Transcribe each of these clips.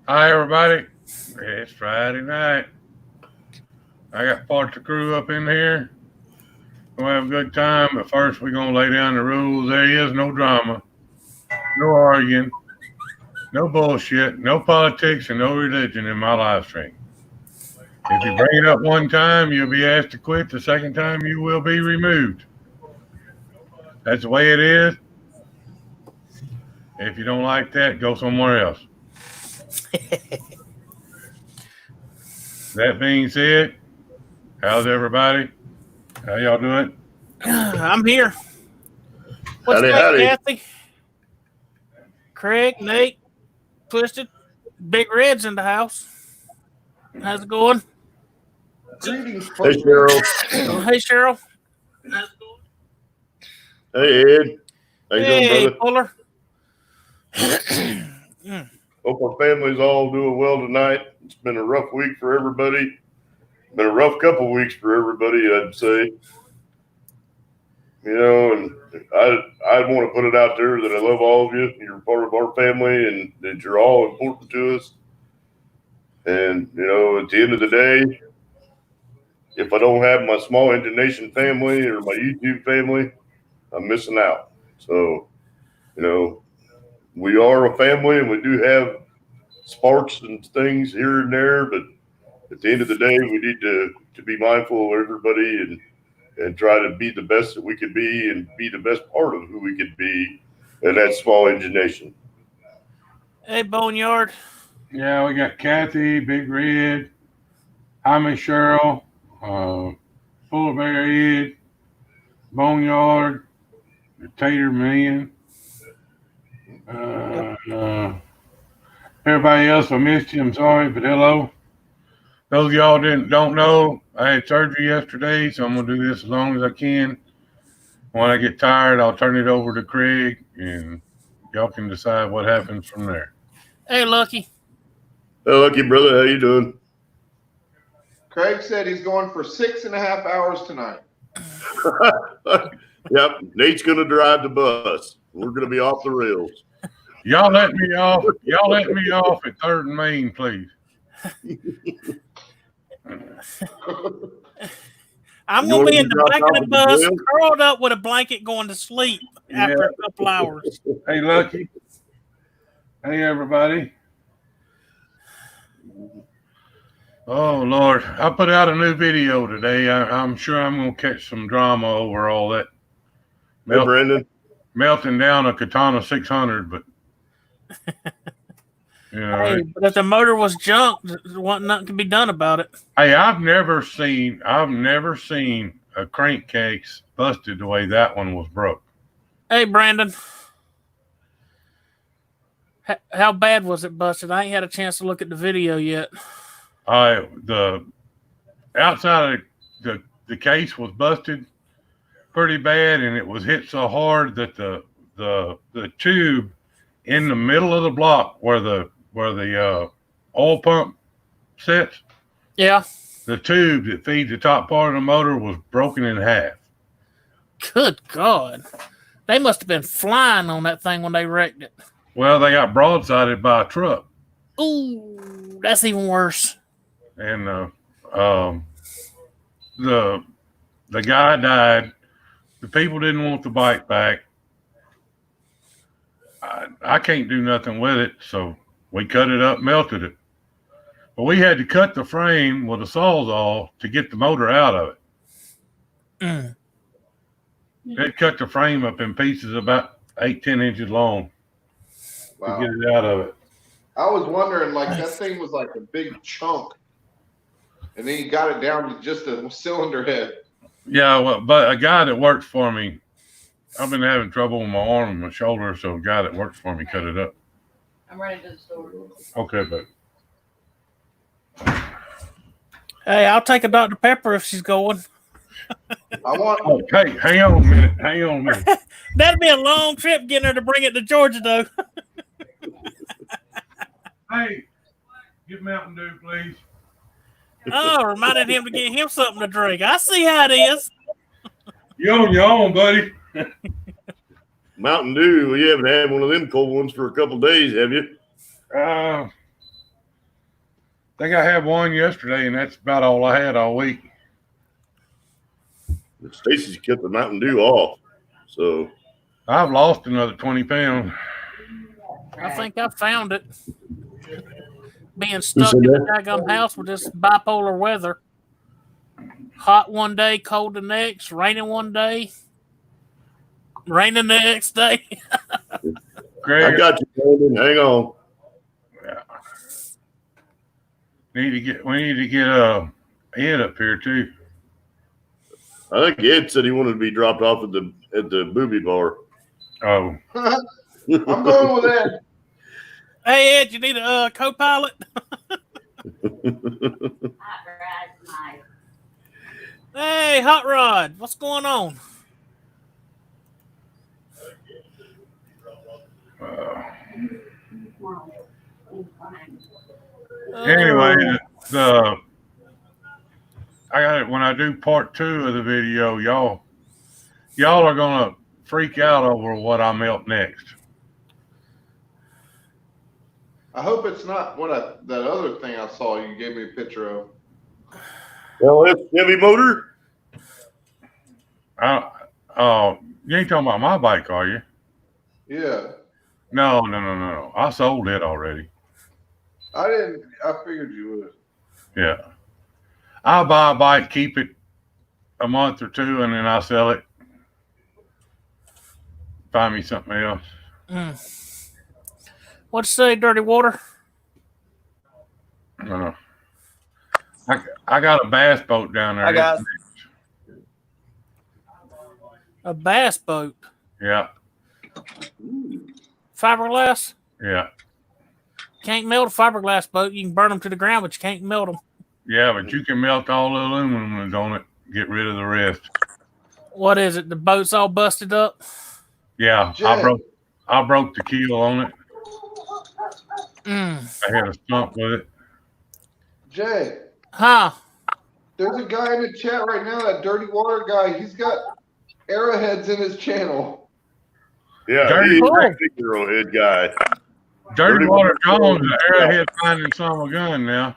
Hi, everybody. It's Friday night. I got parts of crew up in here. We'll have a good time, but first we're going to lay down the rules. There is no drama, no arguing, no bullshit, no politics, and no religion in my live stream. If you bring it up one time, you'll be asked to quit. The second time, you will be removed. That's the way it is. If you don't like that, go somewhere else. That being said, how's everybody? How y'all doing? I'm here. What's Howdy, up, howdy. Kathy? Craig, Nate, Twisted, Big Red's in the house. How's it going? Greetings, Hey, folks. Cheryl. Hey, Cheryl. How's it going? Hey, Ed. How you doing, Hey, brother? Fuller. Hope our family's all doing well tonight. It's been a rough week for everybody. Been a rough couple weeks for everybody, I'd say. And I want to put it out there that I love all of you. You're part of our family, and that you're all important to us. And at the end of the day, if I don't have my small Engine Nation family or my YouTube family, I'm missing out. So, we are a family, and we do have sparks and things here and there, but at the end of the day, we need to be mindful of everybody and try to be the best that we could be and be the best part of who we could be, and that's small Engine Nation. Hey, Boneyard. Yeah, we got Kathy, Big Red, Jaime Cheryl, Fuller Bear Ed, Boneyard, the Tater Man. Everybody else, I missed you. I'm sorry, but hello. Those of y'all don't know, I had surgery yesterday, so I'm gonna do this as long as I can. When I get tired, I'll turn it over to Craig, and y'all can decide what happens from there. Hey, Lucky. Hey, Lucky brother, how you doing? Craig said he's going for 6.5 hours tonight. Yep, Nate's gonna drive the bus. We're gonna be off the rails. Y'all let me off. Y'all let me off at 3rd and Main, please. I'm You going to want be to in the drop back of off the at the bus, jail? curled up with a blanket going to sleep after a couple hours. Hey, Lucky. Hey, everybody. Oh, Lord. I put out a new video today. I'm sure I'm going to catch some drama over all that. Hey, Brandon. Melting down a Katana 600, but Hey, but if the motor was junk, there wasn't nothing to be done about it. Hey, I've never seen a crankcase busted the way that one was broke. Hey, Brandon. How bad was it busted? I ain't had a chance to look at the video yet. The outside of the case was busted pretty bad, and it was hit so hard that the tube in the middle of the block where the oil pump sits, Yeah. the tube that feeds the top part of the motor was broken in half. Good God. They must have been flying on that thing when they wrecked it. Well, they got broadsided by a truck. Ooh, that's even worse. And the guy died. The people didn't want the bike back. I can't do nothing with it, so we cut it up, melted it. But we had to cut the frame with a sawzall to get the motor out of it. It cut the frame up in pieces about 8-10 inches long to get it out of it. I was wondering, that thing was like a big chunk, and then he got it down to just a cylinder head. Yeah, well, but a guy that works for me, I've been having trouble with my arm and my shoulder, so a guy that works for me cut it up. I'm running to the store. Okay, but Hey, I'll take a Dr. Pepper if she's going. Okay, hang on a minute. That'd be a long trip getting her to bring it to Georgia, though. Hey, get Mountain Dew, please. Oh, reminded him to get him something to drink. I see how it is. You're on your own, buddy. Mountain Dew, you haven't had one of them cold ones for a couple of days, have you? I think I had one yesterday, and that's about all I had all week. Stacy's kept the Mountain Dew off, so I've lost another 20 pounds. I think I found it. Being Who stuck said in the that? daggum house with this bipolar weather. Hot one day, cold the next, raining one day, raining the next day. Greg, I got you, Brandon. Hang on. yeah. We need to get Ed up here too. I think Ed said he wanted to be dropped off at the booby bar. Oh, I'm going with Ed. Hey, Ed, you need a co-pilot? Hey, Hot Rod, what's going on? anyway, I got it. When I do part 2 of the video, y'all are gonna freak out over what I melt next. I hope it's not that other thing I saw you gave me a picture of. Well, it's heavy motor. You ain't talking about my bike, are you? Yeah. No. I sold it already. I didn't. I figured you would. Yeah. I'll buy a bike, keep it a month or 2, and then I'll sell it. Find me something else. What'd you say, Dirty Water? I got a bass boat down there. Hi, guys. A bass boat. Yeah. Fiberglass? Yeah. Can't melt a fiberglass boat. You can burn them to the ground, but you can't melt them. Yeah, but you can melt all the aluminum that's on it. Get rid of the rest. What is it? The boat's all busted up? Yeah, Jay. I broke the keel on it. Mm. I had a stump with it. Jay, Huh? there's a guy in the chat right now, that Dirty Water guy. He's got arrowheads in his channel. Yeah, Dirty he's Water. a 6-year-old head guy. Dirty Water Jones, Yeah. the arrowhead finding some a gun now.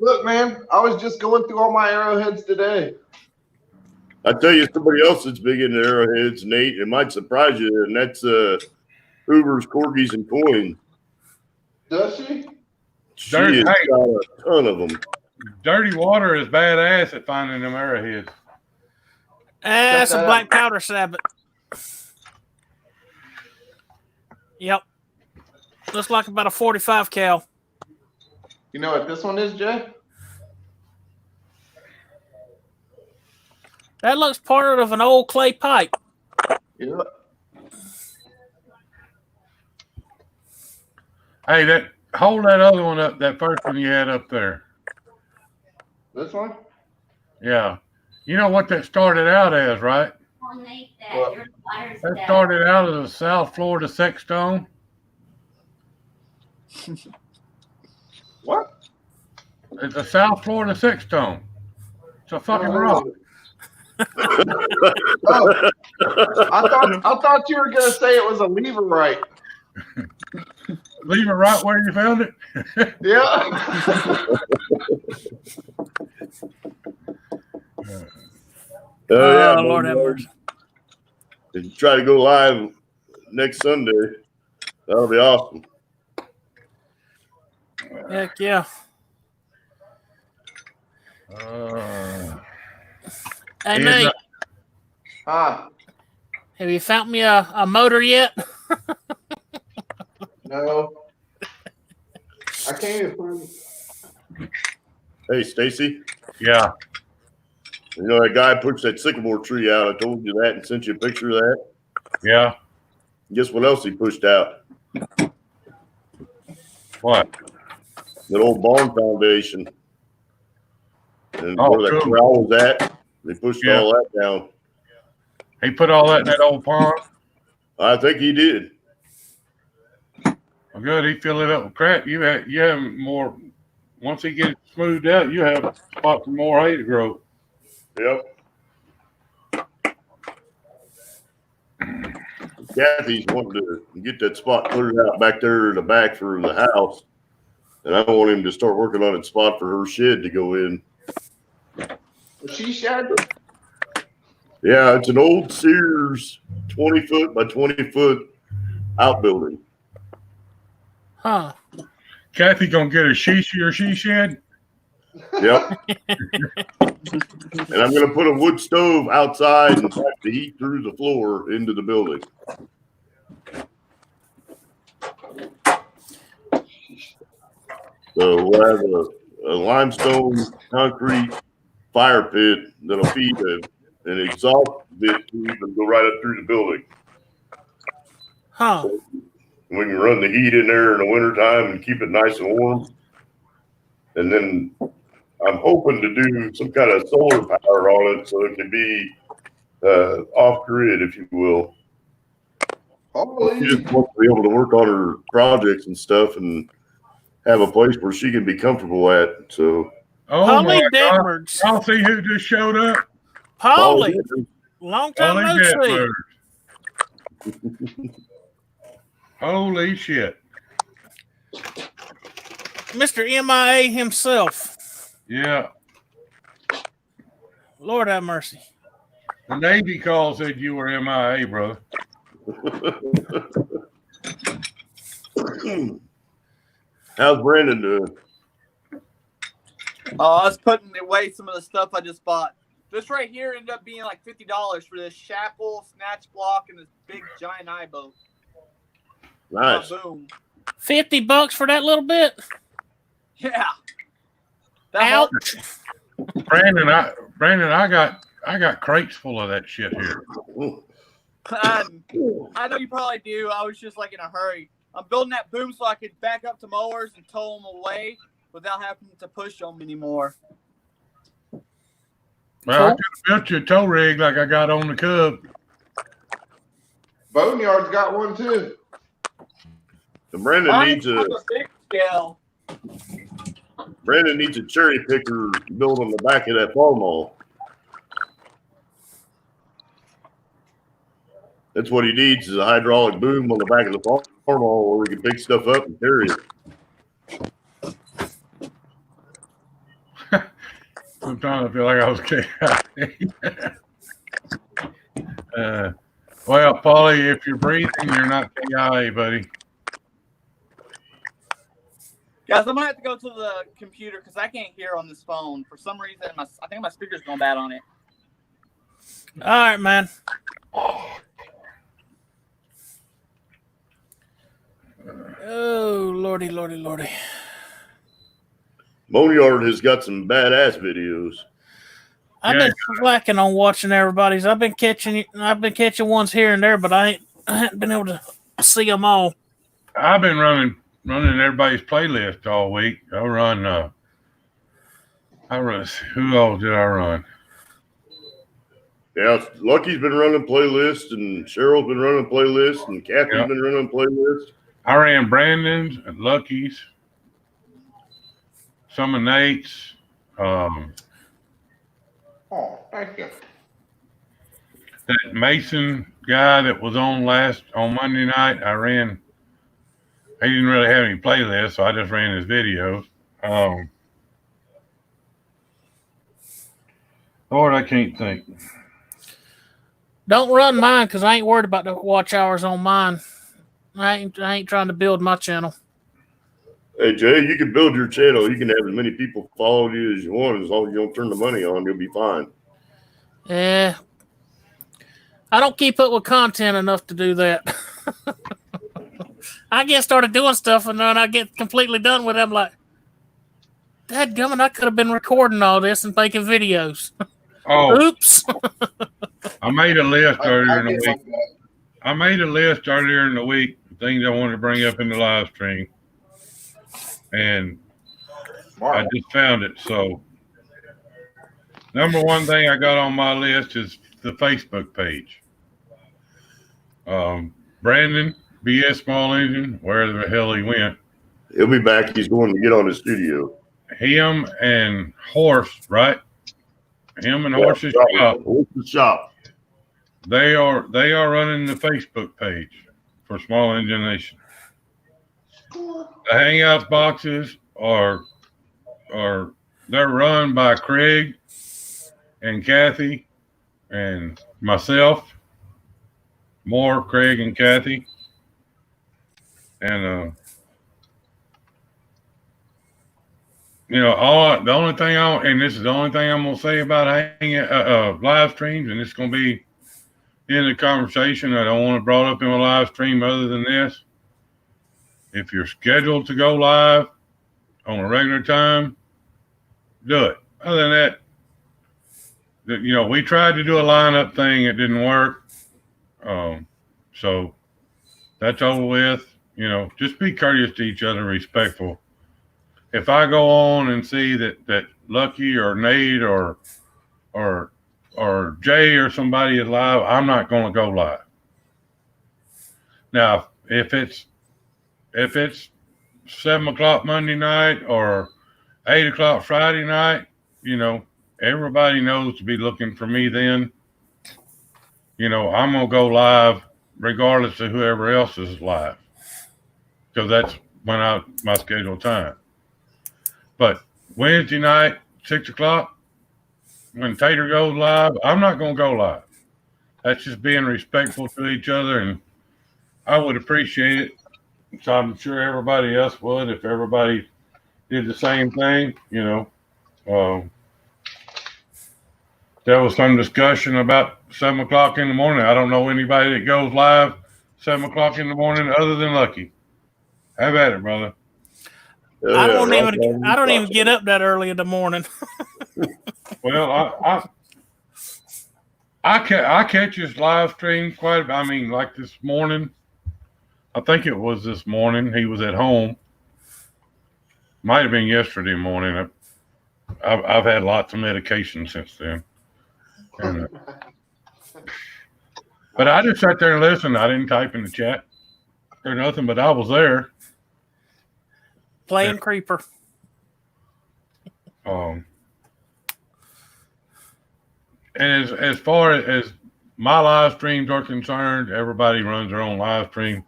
Look, man, I was just going through all my arrowheads today. I tell you, somebody else that's big into arrowheads, Nate, it might surprise you, and that's Hoover's Corgis and Coins. Does she? She has got a ton of them. Dirty Water is badass at finding them arrowheads. That's a black powder sabot. Yep. Looks like about a 45 cal. You know what this one is, Jay? That looks part of an old clay pipe. Yeah. Hey, hold that other one up, that first one you had up there. This one? Yeah. You know what that started out as, right? That started out as a South Florida sex stone. What? It's a South Florida sex stone. It's a fucking rock. Oh, I thought you were gonna say it was a leverite. Leave it right where you found it. Yeah. Yeah, Lord have mercy. If you try to go live next Sunday, that'll be awesome. Heck yeah. Hey, Nate, Huh? have you found me a motor yet? No. I can't even find. Hey, Stacy, Yeah. you know that guy pushed that sycamore tree out. I told you that and sent you a picture of that. Yeah. Guess what else he pushed out? What? That old barn foundation. And Oh, where that cool. corral was at, they pushed all that down. He put all that in that old pond. I think he did. Well, good. He filled it up with crap. You have more. Once he gets smoothed out, you have a spot for more hay to grow. Yep. Kathy's wanting to get that spot cleared out back there in the back for the house. And I want him to start working on a spot for her shed to go in. She shed. Yeah, it's an old Sears 20 foot by 20 foot outbuilding. Huh. Kathy gonna get a she shed? Yep. And I'm going to put a wood stove outside and pipe the heat through the floor into the building. So we'll have a limestone concrete fire pit that'll feed an exhaust bit to even go right up through the building. Huh. So we can run the heat in there in the wintertime and keep it nice and warm. And then I'm hoping to do some kind of solar power on it so it can be off grid, if you will. She just wants to be able to work on her projects and stuff and have a place where she can be comfortable at. So, Polly Detmers. Y'all see who just showed up? Polly. Long time no see. Holy shit. Mr. MIA himself. Yeah. Lord have mercy. The Navy call said you were MIA, brother. How's Brandon doing? I was putting away some of the stuff I just bought. This right here ended up being like $50 for this shackle, snatch block, and this big giant eye boat. Nice. Boom. $50 for that little bit? Yeah. Ouch. Brandon, I got crates full of that shit here. I know you probably do. I was just like in a hurry. I'm building that boom so I could back up to mowers and tow them away without having to push them anymore. Well, I could have built you a tow rig like I got on the Cub. Boneyard's got one too. So Brandon needs a big scale. Brandon needs a cherry picker built on the back of that farm mall. That's what he needs is a hydraulic boom on the back of the farm mall where we can pick stuff up and carry it. Sometimes I feel like I was well, Paulie, if you're breathing, you're not KIA, buddy. Guys, I'm gonna have to go to the computer because I can't hear on this phone for some reason. I think my speaker's going bad on it. All right, man. Oh, lordy. Boneyard has got some badass videos. I've been slacking on watching everybody's. I've been catching ones here and there, but I haven't been able to see them all. I've been running everybody's playlist all week. I run. Who all did I run? Yeah, Lucky's been running playlists, and Cheryl's been running playlists, and Kathy's been running playlists. I ran Brandon's and Lucky's, some of Nate's. Oh, thank you. That Mason guy that was on Monday night, I ran. He didn't really have any playlists, so I just ran his videos. Lord, I can't think. Don't run mine because I ain't worried about the watch hours on mine. I ain't trying to build my channel. Hey, Jay, you can build your channel. You can have as many people follow you as you want. As long as you don't turn the money on, you'll be fine. Yeah. I don't keep up with content enough to do that. I get started doing stuff and then I get completely done with it. I'm like, dadgummit, I could have been recording all this and making videos. Oh, oops. I made a list earlier in the week. I made a list earlier in the week of things I wanted to bring up in the live stream. And I just found it. So, number one thing I got on my list is the Facebook page. Brandon, BS Small Engine, where the hell he went. He'll be back. He's going to get on his studio. Him and Horse, right? Him and Horse's shop. Horse's shop. They are running the Facebook page for Small Engine Nation. The Hangouts boxes are they're run by Craig and Kathy and myself, more Craig and Kathy, and all the only thing and this is the only thing I'm gonna say about hanging live streams, and it's gonna be in the conversation. I don't want to brought up in a live stream other than this. If you're scheduled to go live on a regular time, do it. Other than that, we tried to do a lineup thing. It didn't work. So that's over with. Just be courteous to each other, respectful. If I go on and see that Lucky or Nate or Jay or somebody is live, I'm not going to go live. Now, if it's 7 o'clock Monday night or 8 o'clock Friday night, everybody knows to be looking for me then. I'm going to go live regardless of whoever else is live, because that's when my scheduled time. But Wednesday night, 6 o'clock, when Tater goes live, I'm not going to go live. That's just being respectful to each other, and I would appreciate it. So I'm sure everybody else would if everybody did the same thing. There was some discussion about 7 o'clock in the morning. I don't know anybody that goes live 7 o'clock in the morning other than Lucky. Have at it, brother. I don't even get up that early in the morning. Well, I catch his live stream quite a bit. I mean, like this morning. I think it was this morning. He was at home. Might have been yesterday morning. I've had lots of medication since then. And, but I just sat there and listened. I didn't type in the chat or nothing, but I was there. Playing creeper. And as far as my live streams are concerned, everybody runs their own live stream.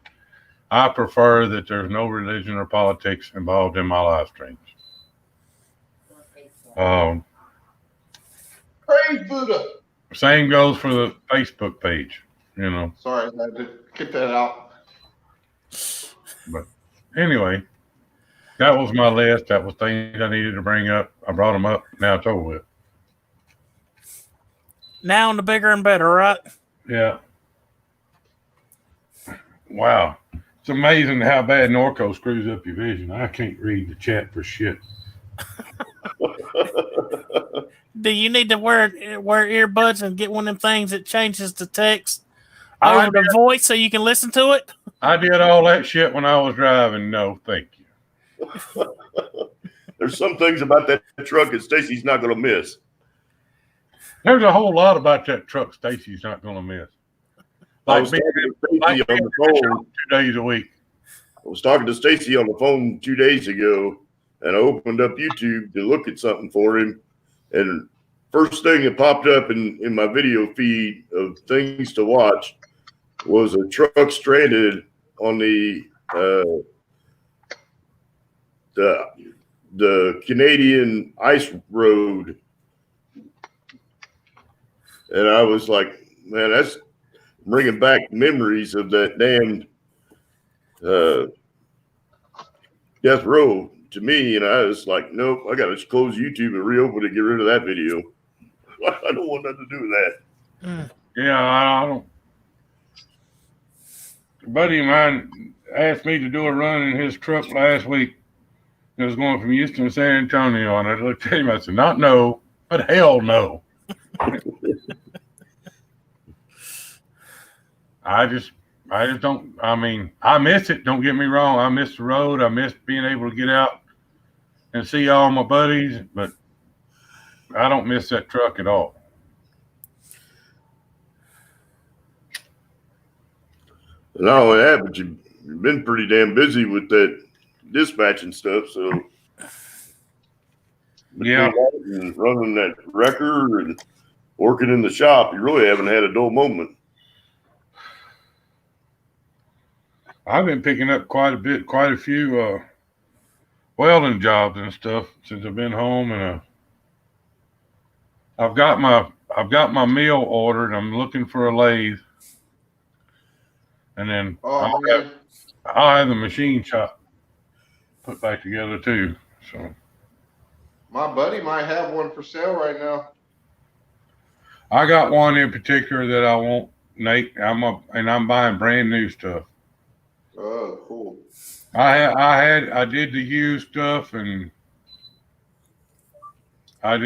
I prefer that there's no religion or politics involved in my live streams. Praise Buddha. Same goes for the Facebook page, Sorry, I had to get that out. But anyway, that was my list. That was things I needed to bring up. I brought them up. Now it's over with. Now on the bigger and better, right? Yeah. Wow. It's amazing how bad Norco screws up your vision. I can't read the chat for shit. Do you need to wear earbuds and get one of them things that changes the text over the voice so you can listen to it? I did all that shit when I was driving. No, thank you. There's some things about that truck that Stacy's not going to miss. There's a whole lot about that truck Stacy's not going to miss. I was talking to Stacy on the phone 2 days a week. I was talking to Stacy on the phone 2 days ago, and I opened up YouTube to look at something for him. And first thing that popped up in my video feed of things to watch was a truck stranded on the Canadian ice road. And I was like, man, that's bringing back memories of that damn death row to me. And I was like, nope, I got to close YouTube and reopen it, get rid of that video. I don't want nothing to do with that. Yeah, I don't. A buddy of mine asked me to do a run in his truck last week. It was going from Houston to San Antonio, and I looked at him. I said, "Not no, but hell no." I just don't. I mean, I miss it. Don't get me wrong. I miss the road. I miss being able to get out and see all my buddies, but I don't miss that truck at all. Not only that, but you've been pretty damn busy with that dispatching stuff. So yeah, and running that wrecker and working in the shop, you really haven't had a dull moment. I've been picking up quite a few welding jobs and stuff since I've been home, and I've got my mill ordered. I'm looking for a lathe, and then Oh man, I'll have the machine shop put back together too. So my buddy might have one for sale right now. I got one in particular that I want, Nate. I'm buying brand new stuff. Oh, cool. I did the used stuff, and I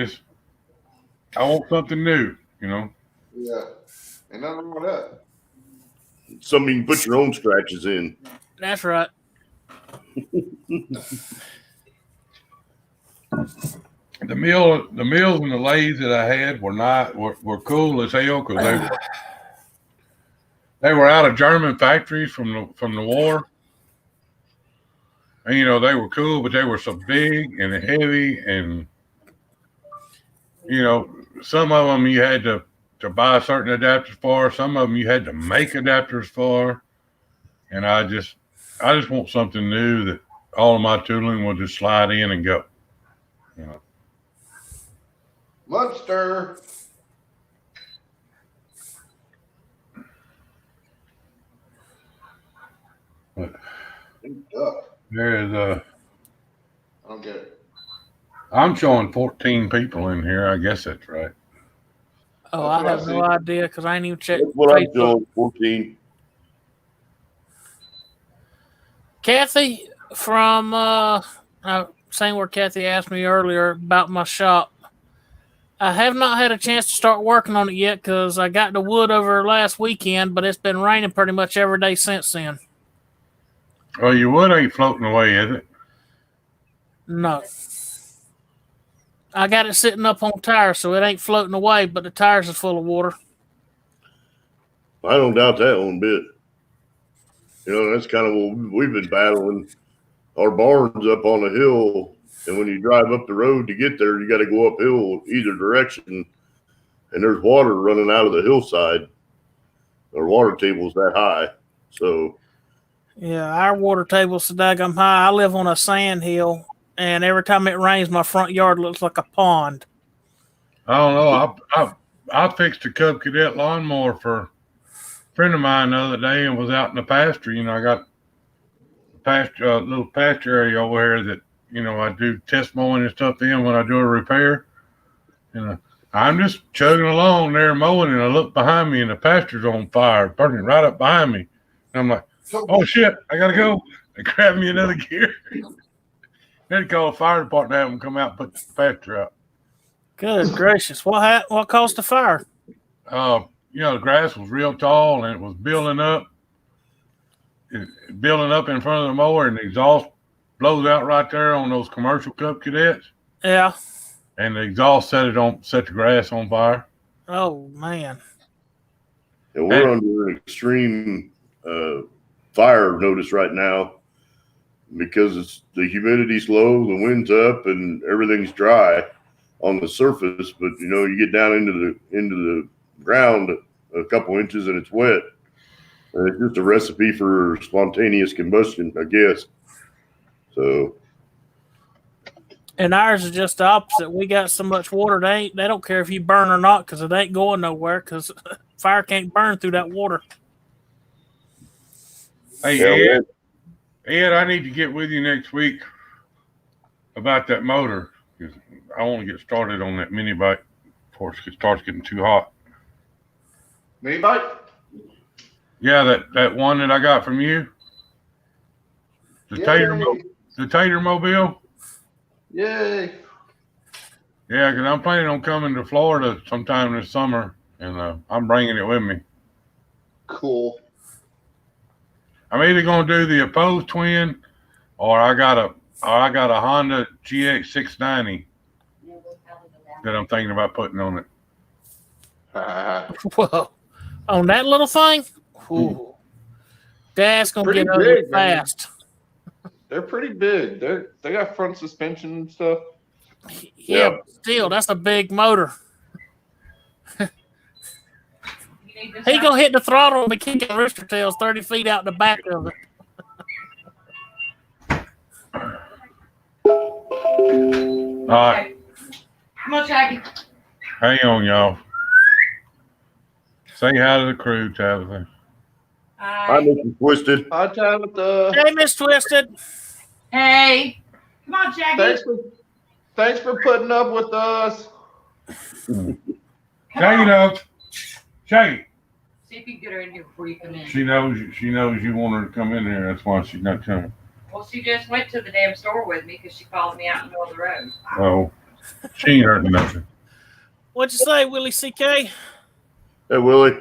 want something new, you know. Yeah, ain't nothing wrong with that. Something you can put your own scratches in. That's right. The mills and the lathes that I had were cool as hell because they were out of German factories from the war, and they were cool, but they were so big and heavy, and some of them you had to buy certain adapters for, some of them you had to make adapters for, and I just want something new that all of my tooling will just slide in and go. Munster. But Duck. there is I don't get it. I'm showing 14 people in here. I guess that's right. Oh, That's I what have I no see. idea because I ain't even checked That's what I'm Facebook. doing. 14. Kathy from same where Kathy asked me earlier about my shop. I have not had a chance to start working on it yet because I got the wood over last weekend, but it's been raining pretty much every day since then. Well, your wood ain't floating away, is it? No. I got it sitting up on tires, so it ain't floating away, but the tires are full of water. I don't doubt that one bit. That's kind of what we've been battling. Our barn's up on a hill, and when you drive up the road to get there, you got to go uphill either direction, and there's water running out of the hillside. Our water table's that high, so Yeah, our water table's so daggum high. I live on a sand hill, and every time it rains, my front yard looks like a pond. I don't know. I fixed a Cub Cadet lawnmower for a friend of mine the other day and was out in the pasture. I got a little pasture area over here that I do test mowing and stuff in when I do a repair. I'm just chugging along there mowing, and I look behind me, and the pasture's on fire, burning right up behind me. And I'm like, oh shit, I gotta go. They grab me another gear. Then call the fire department, have them come out and put the pasture out. Good gracious! What caused the fire? The grass was real tall and it was building up in front of the mower, and the exhaust blows out right there on those commercial Cub Cadets. Yeah. And the exhaust set the grass on fire. Oh man. and we're under an extreme fire notice right now because the humidity's low, the wind's up, and everything's dry on the surface. But you get down into the ground a couple inches and it's wet. And it's just a recipe for spontaneous combustion, I guess. So. And ours is just the opposite. We got so much water they don't care if you burn or not because it ain't going nowhere because fire can't burn through that water. Hey, Ed, I need to get with you next week about that motor because I want to get started on that mini bike before it starts getting too hot. Mini bike? Yeah, that one that I got from you. The Tater Mobile. Yay. Yeah, because I'm planning on coming to Florida sometime this summer, and I'm bringing it with me. Cool. I'm either going to do the opposed twin, or I got a Honda GX690 that I'm thinking about putting on it. Whoa. On that little thing? Ooh. That's going to Pretty get ugly big, man. fast. They're pretty big. They got front suspension and stuff. Yeah, but still, that's a big motor. He going to hit the throttle and be kicking rooster tails 30 feet out the back of it. All right. Come on, Shaggy. Hang on, y'all. Say hi to the crew, Tabitha. I miss you, Twisted. Hi, Tabitha. Hey, Miss Twisted. Hey. Come on, Shaggy. Thanks for putting up with us. Come Shaggy on. knows. Shaggy. See if you can get her in here before you come in. She knows you want her to come in here. That's why she's not coming. Well, she just went to the damn store with me because she followed me out in the middle of the road. Oh, she ain't heard nothing. What'd you say, Willie C.K.? Hey, Willie.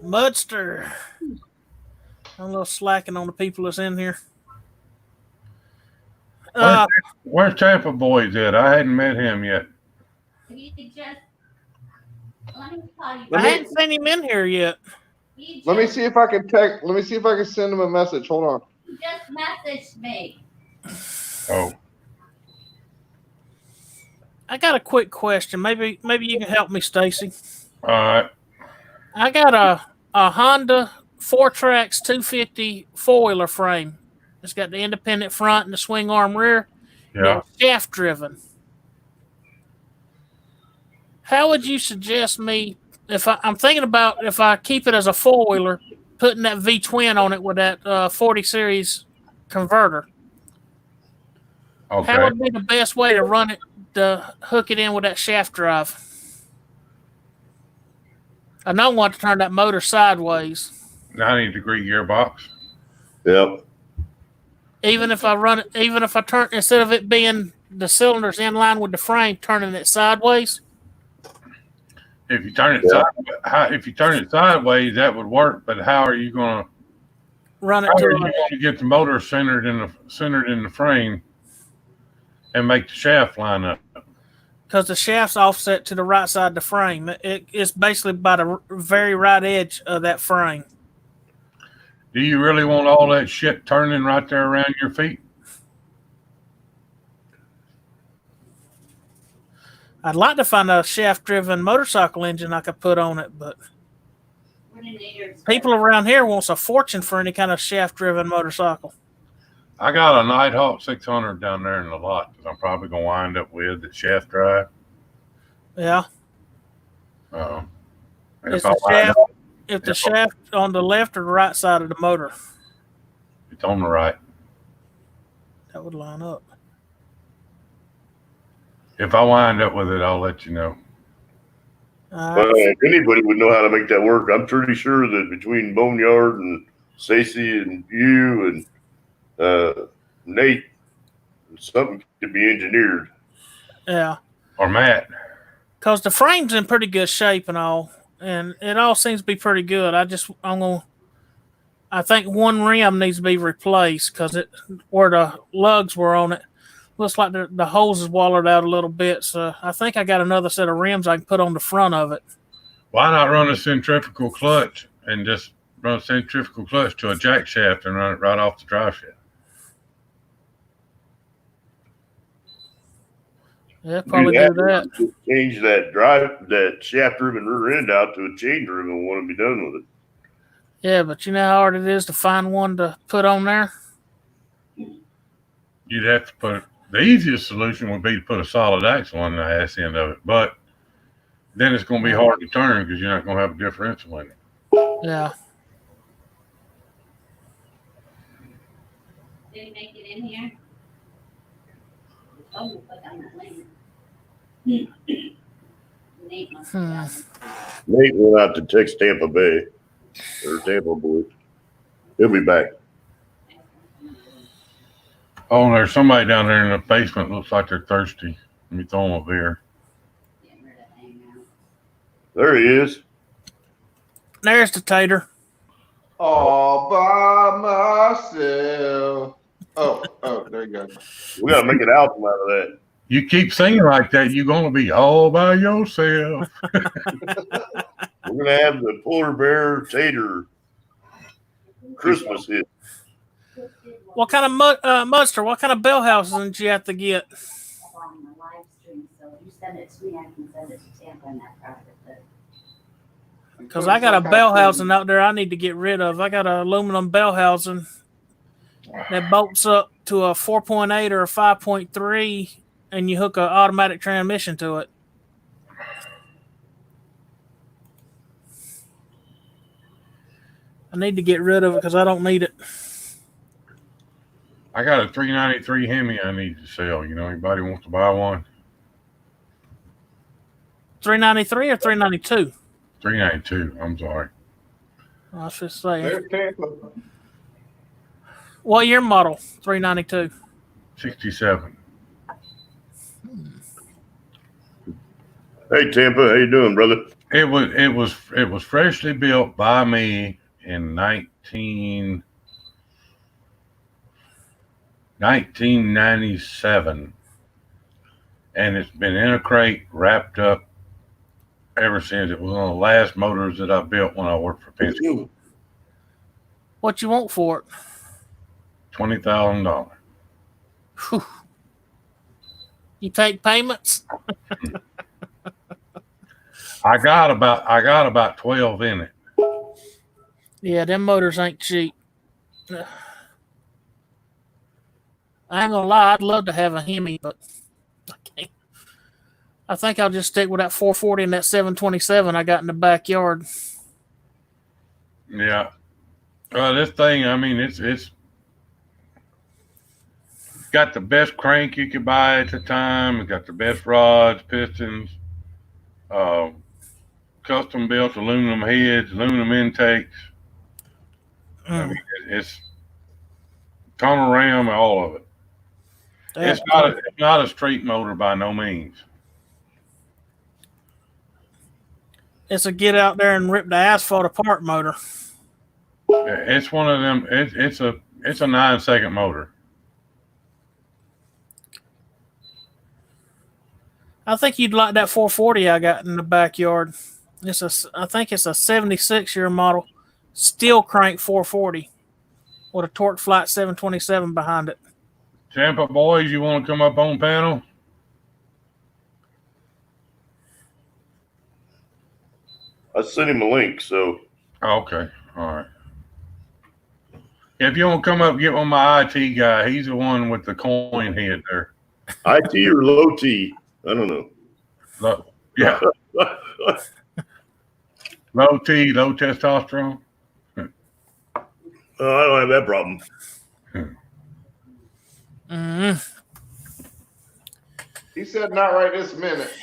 Mudster. I'm a little slacking on the people that's in here. Where's Tampa Boys at? I hadn't met him yet. He just, let me tell you. I hadn't seen him in here yet. Let me see if I can text. Let me see if I can send him a message. Hold on. He just messaged me. Oh, I got a quick question. Maybe you can help me, Stacy. all right. I got a Honda 4Trax 250 four-wheeler frame. It's got the independent front and the swing arm rear. Yeah. It's shaft driven. How would you suggest me I'm thinking about if I keep it as a four-wheeler, putting that V-twin on it with that 40 series converter? Okay. How would be the best way to run it to hook it in with that shaft drive? I don't want to turn that motor sideways. 90-degree gearbox. Yep. Even if I turn, instead of it being the cylinders in line with the frame, turning it sideways. If you turn it sideways, that would work. But how are you going to get the motor centered in the frame and make the shaft line up? Because the shaft's offset to the right side of the frame. It's basically by the very right edge of that frame. Do you really want all that shit turning right there around your feet? I'd like to find a shaft-driven motorcycle engine I could put on it, but people around here wants a fortune for any kind of shaft-driven motorcycle. I got a Nighthawk 600 down there in the lot that I'm probably going to wind up with the shaft drive. Yeah. If the shaft on the left or the right side of the motor? It's on the right. That would line up. If I wind up with it, I'll let you know. If anybody would know how to make that work, I'm pretty sure that between Boneyard and Stacy and you and Nate, something could be engineered. Yeah. Or Matt. Because the frame's in pretty good shape and all, and it all seems to be pretty good. I think one rim needs to be replaced because where the lugs were on it, looks like the hose is wallowed out a little bit. So I think I got another set of rims I can put on the front of it. Why not run a centrifugal clutch and just run a centrifugal clutch to a jack shaft and run it right off the drive shaft? Yeah, probably do that. Change that shaft driven rear end out to a chain driven one and be done with it. Yeah, but you know how hard it is to find one to put on there? You'd have to the easiest solution would be to put a solid axle on the ass end of it, but then it's going to be hard to turn because you're not going to have a differential in it. Yeah. Did he make it in here? Oh, put down that link. Nate must have done it. Nate went out to text Tampa Bay or Tampa Boy. He'll be back. Oh, there's somebody down there in the basement. Looks like they're thirsty. Let me throw them a beer. Getting rid of hang out. There he is. There's the tater. All by myself. Oh, there you go. We got to make an album out of that. You keep singing like that, you're going to be all by yourself. We're going to have the polar bear tater Christmas hit. What kind of Mudster? What kind of bell housing did you have to get? On the live stream, so if you send it to me, I can send it to Tampa in that private. Because I got a bell housing out there I need to get rid of. I got an aluminum bell housing that bolts up to a 4.8 or a 5.3, and you hook an automatic transmission to it. I need to get rid of it because I don't need it. I got a 393 Hemi I need to sell. You know, anybody wants to buy one? 393 or 392? 392. I'm sorry. I was just saying. There's Tampa. What year model? 392. 67. Hey Tampa, how you doing, brother? It was freshly built by me in 1997, and it's been in a crate wrapped up ever since. It was one of the last motors that I built when I worked for Penske. What you want for it? $20,000. Whew. You take payments? I got about 12 in it. Yeah, them motors ain't cheap. I ain't gonna lie, I'd love to have a Hemi, but I can't. I think I'll just stick with that 440 and that 727 I got in the backyard. Yeah. This thing, I mean, it's got the best crank you could buy at the time. It's got the best rods, pistons, custom built aluminum heads, aluminum intakes. I mean, it's tunnel ram, all of it. It's not a street motor by no means. It's a get out there and rip the asphalt apart motor. It's one of them. It's a 9-second motor. I think you'd like that 440 I got in the backyard. I think it's a 76-year model, steel crank 440 with a torque flight 727 behind it. Tampa boys, you want to come up on panel? I sent him a link, so. Oh, okay, all right. If you want to come up, get with my IT guy. He's the one with the coin head there. IT or low T? I don't know. Yeah. Low T, low testosterone. I don't have that problem. He said not right this minute.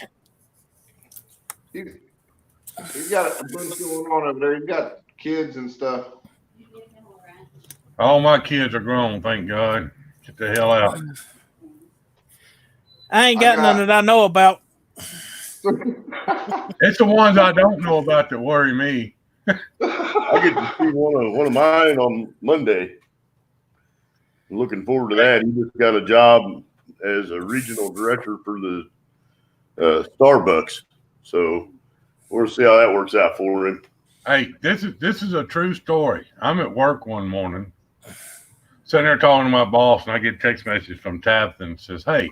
He's got a bunch going on over there. He's got kids and stuff. All my kids are grown, thank God. Get the hell out. I ain't got none that I know about. It's the ones I don't know about that worry me. I get to see one of mine on Monday. I'm looking forward to that. He just got a job as a regional director for the Starbucks. So we'll see how that works out for him. Hey, this is a true story. I'm at work one morning, sitting there talking to my boss, and I get a text message from Tabitha and says, "Hey,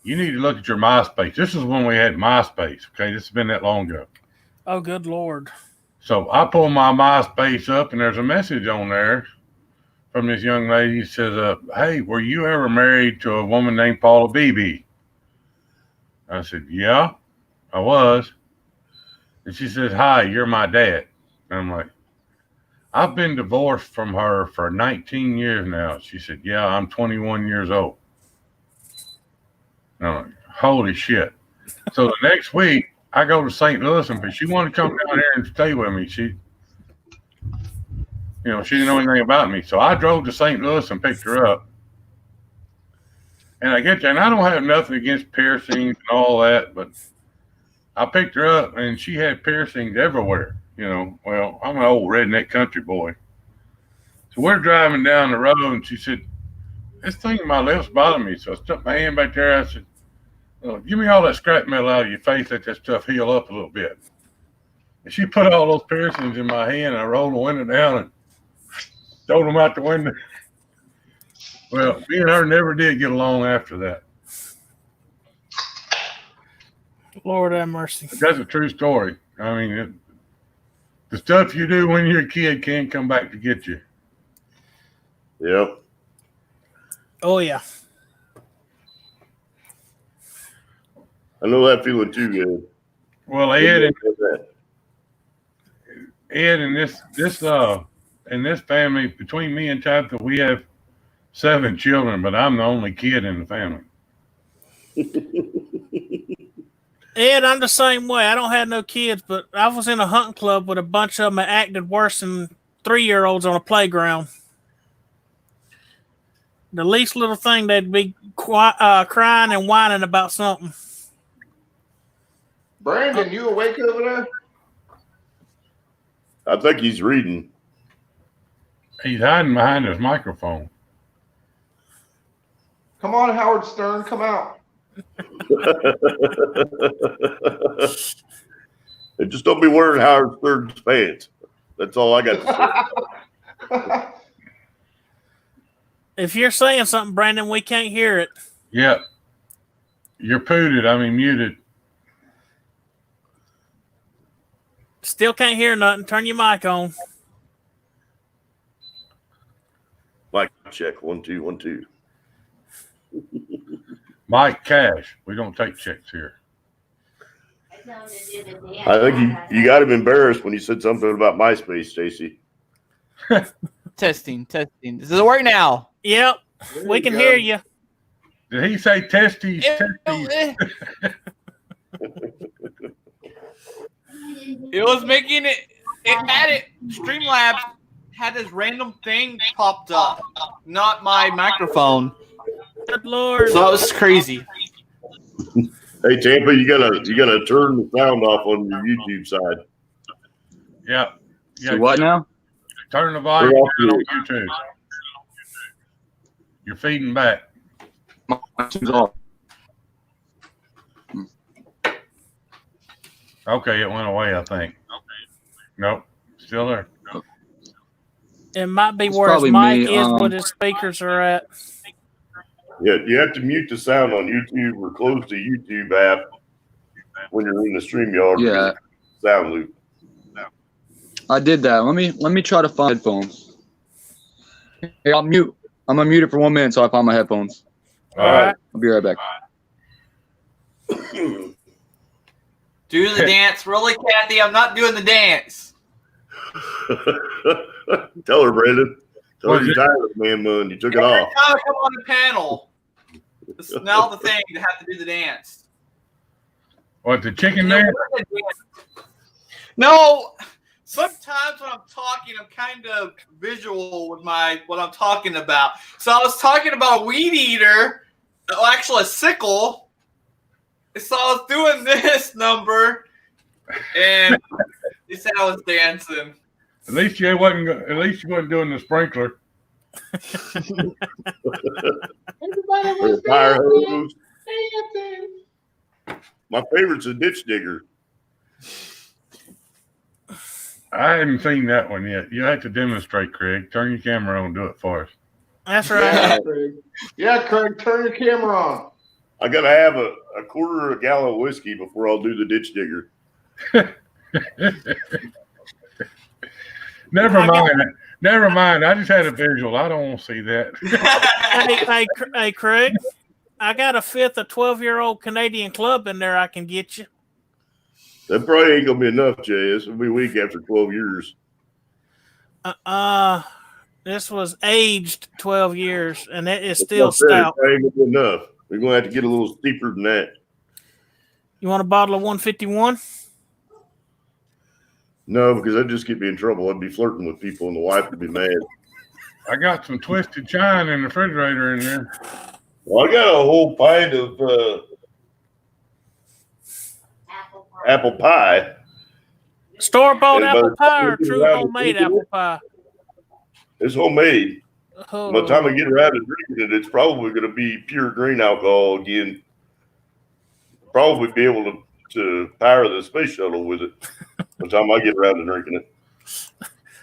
you need to look at your MySpace." This is when we had MySpace. Okay, this has been that long ago. Oh, good Lord. So I pull my MySpace up, and there's a message on there from this young lady. It says, "Hey, were you ever married to a woman named Paula Beebe?" I said, "Yeah, I was." And she says, "Hi, you're my dad." And I'm like, "I've been divorced from her for 19 years now." She said, "Yeah, I'm 21 years old." And I'm like, holy shit. So the next week, I go to St. Louis, but she wanted to come down here and stay with me. She didn't know anything about me. So I drove to St. Louis and picked her up. And I get there, and I don't have nothing against piercings and all that, but I picked her up, and she had piercings everywhere. Well, I'm an old redneck country boy. So we're driving down the road, and she said, "This thing in my lips bothering me." So I stuck my hand back there. I said, "Give me all that scrap metal out of your face. Let that stuff heal up a little bit." And she put all those piercings in my hand, and I rolled the window down and threw them out the window. Well, me and her never did get along after that. Lord have mercy. But that's a true story. I mean, the stuff you do when you're a kid can't come back to get you. Yep. Oh, yeah. I know that feeling too, good. Well, Ed and this family, between me and Tabitha, we have 7 children, but I'm the only kid in the family. Ed, I'm the same way. I don't have no kids, but I was in a hunting club with a bunch of them that acted worse than 3-year-olds on a playground. The least little thing, they'd be crying and whining about something. Brandon, you awake over there? I think he's reading. He's hiding behind his microphone. Come on, Howard Stern, come out. And just don't be wearing Howard Stern's pants. That's all I got to say. If you're saying something, Brandon, we can't hear it. Yep. You're muted. Still can't hear nothing. Turn your mic on. Mic check. 1 2 1 2. Mike Cash. We don't take checks here. I think you got him embarrassed when you said something about MySpace, Stacy. Testing. Does it work now? Yep. We can hear you. Did he say testes? It was making it. It had it. Streamlabs had this random thing popped up, not my microphone. Good Lord. So it was crazy. Hey Tampa, you gotta turn the sound off on your YouTube side. Yep. So what now? Turn the volume down on YouTube. You're feeding back. Mine's off. Okay, it went away, I think. Nope. Still there. It might be It's where his probably mic me, is, where his speakers are at. Yeah, you have to mute the sound on YouTube or close the YouTube app when you're in the StreamYard. Yeah. Sound loop. I did that. Let me try to find headphones. Hey, I'm gonna mute it for 1 minute so I find my headphones. All right. I'll be right back. Do the dance. Really, Kathy? I'm not doing the dance. Tell her, Brandon. Tell her Was you're it- tired of the man bun. You took it Every off. time I come on the panel, it's now the thing to have to do the dance. What, the chicken there? No. Sometimes when I'm talking, I'm kind of visual with what I'm talking about. So I was talking about a weed eater, well, actually a sickle. So I was doing this number, and he said I was dancing. At least you wasn't doing the sprinkler. Or a fire hose. My favorite's a ditch digger. I hadn't seen that one yet. You have to demonstrate, Craig. Turn your camera on and do it for us. That's Yeah, right. Craig. Yeah, Craig, turn your camera on. I gotta have a quarter of a gallon of whiskey before I'll do the ditch digger. Never mind. I just had a visual. I don't want to see that. Hey, Craig, I got a 5th of 12-year-old Canadian club in there I can get you. That probably ain't gonna be enough, Jay. This will be weak after 12 years. This was aged 12 years, and it is That's still what I said. It stout. probably ain't gonna be enough. We're gonna have to get a little steeper than that. You want a bottle of 151? No, because I'd just get me in trouble. I'd be flirting with people, and the wife would be mad. I got some twisted chine in the refrigerator in there. Well, I got a whole pint of apple pie. Store-bought Yeah, apple but- pie or true homemade apple pie? It's homemade. Oh. By the time I get around to drinking it, it's probably going to be pure grain alcohol again. Probably be able to power the space shuttle with it by the time I get around to drinking it.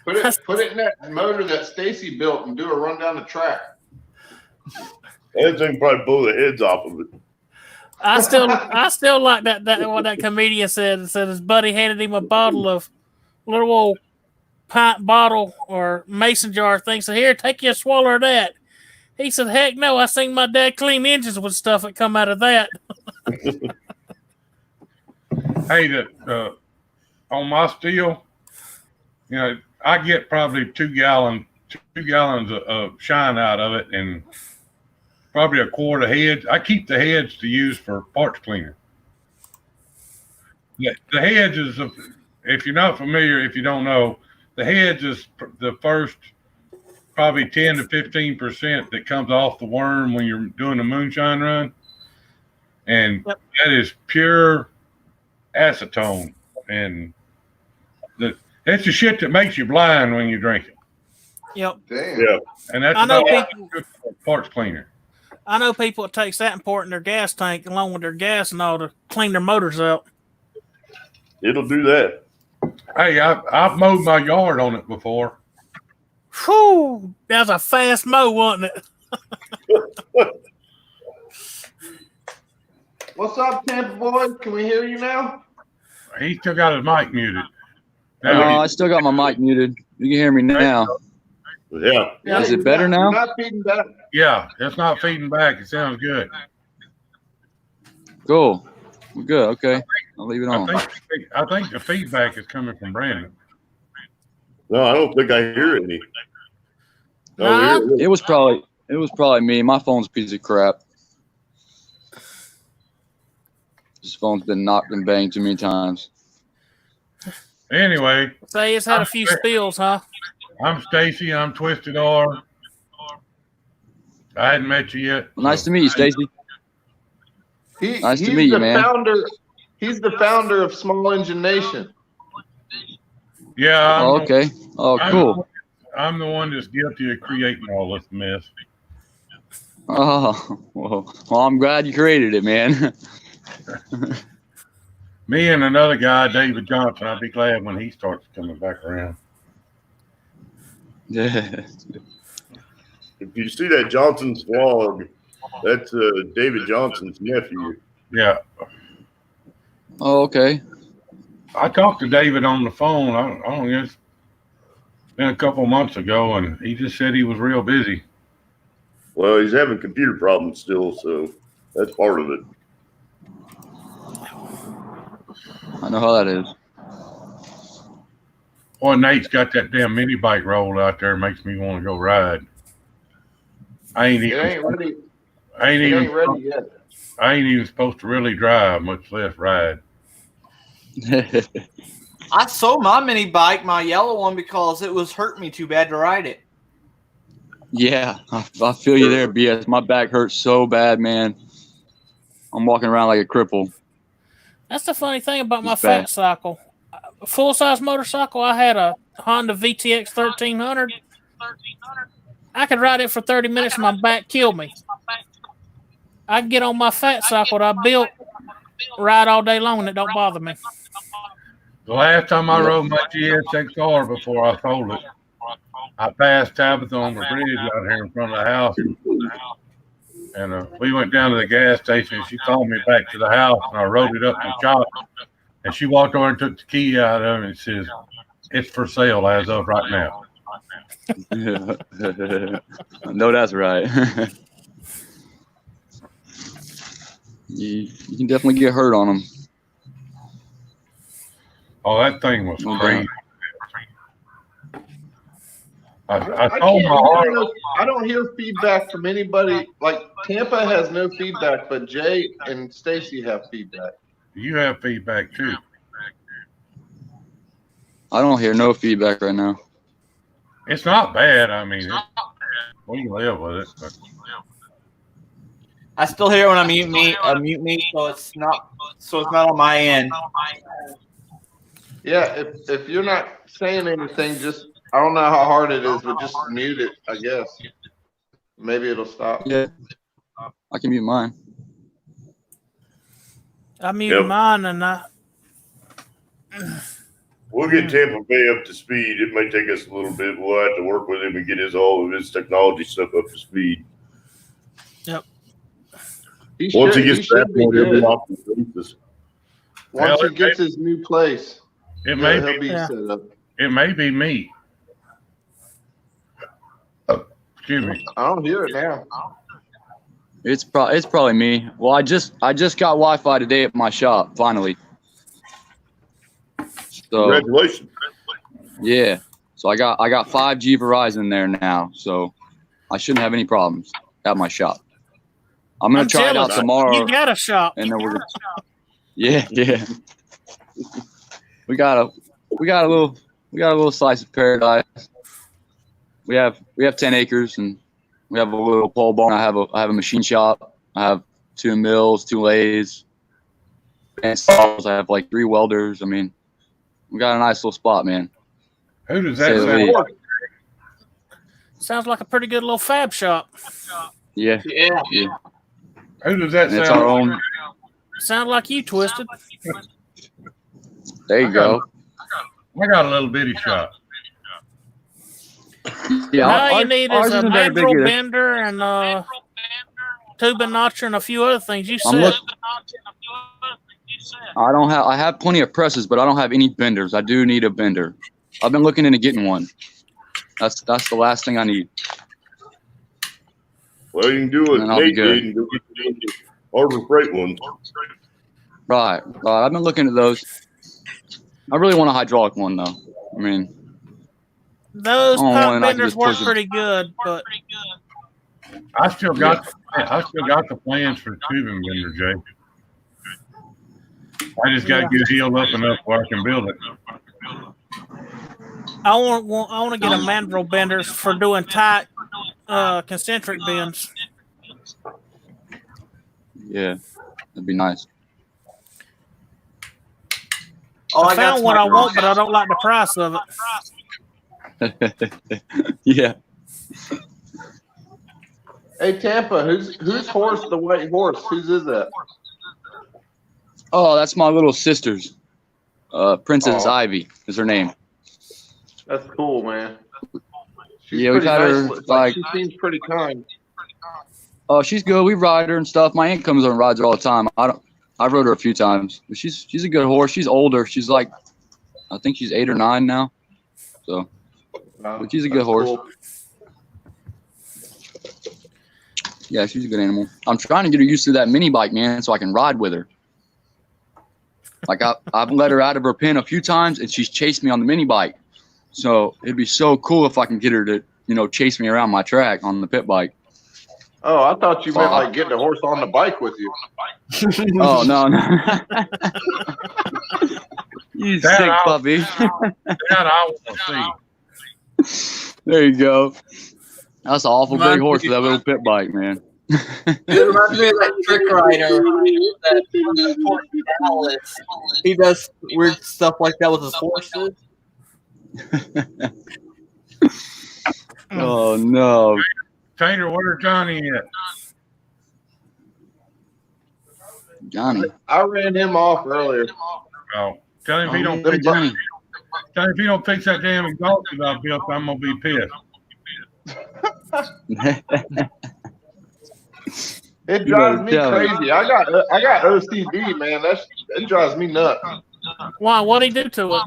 Put it in that motor that Stacy built and do a run down the track. That thing probably blow the heads off of it. I still like that what that comedian said. It said his buddy handed him a bottle of little old pint bottle or mason jar thing. So here, take you a swallow of that. He said, "Heck no! I seen my dad clean engines with stuff that come out of that." Hey, on my steel, I get probably 2 gallons of shine out of it, and probably a quart of heads. I keep the heads to use for parts cleaner. The heads is, if you're not familiar, if you don't know, the heads is the first probably 10 to 15% that comes off the worm when you're doing a moonshine run, and Yep. that is pure acetone, and that's the shit that makes you blind when you drink it. Yep. Damn. Yeah. And that's I know about people. parts cleaner. I know people that takes that and pour it in their gas tank along with their gas and all to clean their motors out. It'll do that. Hey, I've mowed my yard on it before. Whew, that was a fast mow, wasn't it? What's up, Tampa boy? Can we hear you now? He still got his mic muted. No, Now, I still got my mic muted. You can hear me now. Yeah. Is it you're better not- now? You're not feeding back. yeah, it's not feeding back. It sounds good. Cool. We're good. Okay. I'll leave it on. I think the feedback is coming from Brandon. No, I don't think I hear any. Nah. No, It was probably me. My phone's a piece of crap. This phone's been knocked and banged too many times. Anyway, Say it's had a few spills, huh? I'm Stacy. I'm Twisted R. I hadn't met you yet. Well, nice to meet you, Stacy. Nice to He's meet you, the man. He's the founder of Small Engine Nation. Yeah. Oh, okay. Oh, cool. I'm the one that's guilty of creating all this mess. Oh, well, I'm glad you created it, man. Me and another guy, David Johnson, I'll be glad when he starts coming back around. Yeah. If you see that Johnson's vlog, that's David Johnson's nephew. Yeah. Oh, okay. I talked to David on the phone. I don't know, it's been a couple months ago, and he just said he was real busy. Well, he's having computer problems still, so that's part of it. I know how that is. Boy, Nate's got that damn mini bike rolled out there. Makes me want to go ride. I ain't It even. ain't ready. I ain't It even. ain't ready yet. I ain't even supposed to really drive, much less ride. I sold my mini bike, my yellow one, because it was hurting me too bad to ride it. Yeah, I feel you there, BS. My back hurts so bad, man. I'm walking around like a cripple. That's the funny thing about my It's bad. fat cycle. Full size motorcycle, I had a Honda VTX 1300. I could ride it for 30 minutes and my back killed me. I can get on my fat cycle that I built, ride all day long and it don't bother me. The last time I rode my GSXR before I sold it, I passed Tabitha on the bridge out here in front of the house. And we went down to the gas station. She called me back to the house, and I rode it up to the shop. And she walked over and took the key out of it and says, "It's for sale as of right now." No, that's right. you can definitely get hurt on them. Oh, that thing was No crazy. I I told my heart. I don't hear feedback from anybody. Like Tampa has no feedback, but Jay and Stacy have feedback. You have feedback too. I don't hear no feedback right now. It's not bad. I mean, we can live with it. But I still hear when I mute me, so it's not on my end. Yeah, if you're not saying anything, just I don't know how hard it is, but just mute it. I guess maybe it'll stop. Yeah, I can mute mine. I muted mine and We'll get Tampa Bay up to speed. It may take us a little bit. We'll have to work with him and get all of his technology stuff up to speed. Yep. Once he gets should that be point, he'll be good. off the races. Once Well, he gets his new place, it may he'll be. be set up. It may be me. Excuse me. I don't hear it now. It's probably me. Well, I just got Wi-Fi today at my shop. Finally, So Congratulations. yeah, so I got 5G Verizon in there now, so I shouldn't have any problems at my shop. I'm gonna try it out jealous. tomorrow, You got a shop. and then we're gonna. Yeah. We got a little slice of paradise. We have 10 acres, and we have a little pole barn. I have a machine shop. I have 2 mills, 2 lathes, and saws. I have like 3 welders. I mean, we got a nice little spot, man. Who does Say that the sound least. like? Sounds like a pretty good little fab shop. Yeah. Yeah. Who does that And it's sound our like? own. Sound like you, Twisted. There you go. I got a little bitty shop. Yeah. All you need ours is a isn't very big mandrel either. bender and a tubing notcher and a few other things. You I'm said. look- I have plenty of presses, but I don't have any benders. I do need a bender. I've been looking into getting one. That's the last thing I need. Well, you can do And it, then I'll be Nate good. did, and go get the Harbor Freight one. Right. I've been looking at those. I really want a hydraulic one though. I mean, Those Oh, pipe and I can benders just work push it. pretty good, but I still got the plans for the tubing bender, Jay. I just got to get healed up enough where I can build it. I want to get a mandrel bender for doing tight concentric bends. yeah, that'd be nice. I found one I want, but I don't like the price of it. Yeah. Hey Tampa, whose horse? The white horse. Whose is that? Oh, that's my little sister's. Princess Oh. Ivy is her name. That's cool, man. She's Yeah, we've pretty had nice. her, Like, like- she seems pretty kind. Oh, she's good. We ride her and stuff. My aunt comes and rides her all the time. I've rode her a few times. But she's a good horse. She's older. She's like, I think she's 8 or 9 now. So, but she's a good That's horse. cool. Yeah, she's a good animal. I'm trying to get her used to that mini bike, man, so I can ride with her. Like I've let her out of her pen a few times, and she's chased me on the mini bike. So it'd be so cool if I can get her to, chase me around my track on the pit bike. Oh, I thought you meant like getting a horse on the bike with you. Oh no. You That sick I- puppy. That I want to see. There you go. That's an awful big Reminds horse me- for that little pit bike, man. It reminds me of that trick rider that Dallas. He does weird stuff like that with his horses. Oh no. Tater, where's Johnny at? Johnny. I ran him off earlier. Oh, tell him if he don't yeah, fix Johnny. tell him if he don't fix that damn exhaust that I built, I'm gonna be pissed. It drives me tell him. crazy. I got OCD, man. That drives me nuts. Why? What'd he do to it?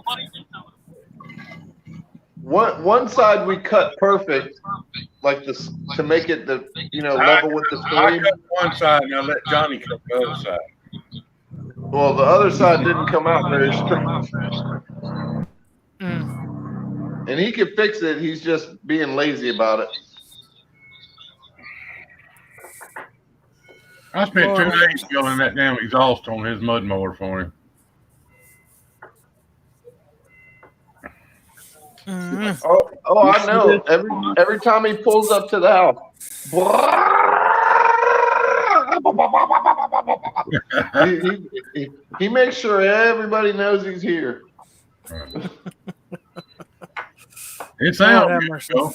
One side we cut perfect, like this to make it level with the I frame. cut one side and I let Johnny cut the other side. Well, the other side didn't come out very strong, Mm. and he could fix it. He's just being lazy about it. I spent 2 days filling that damn exhaust on his mud mower for him. Mm. Oh, I know. Every time he pulls up to the house, he makes sure everybody knows he's here. It sounds have good, mercy. though.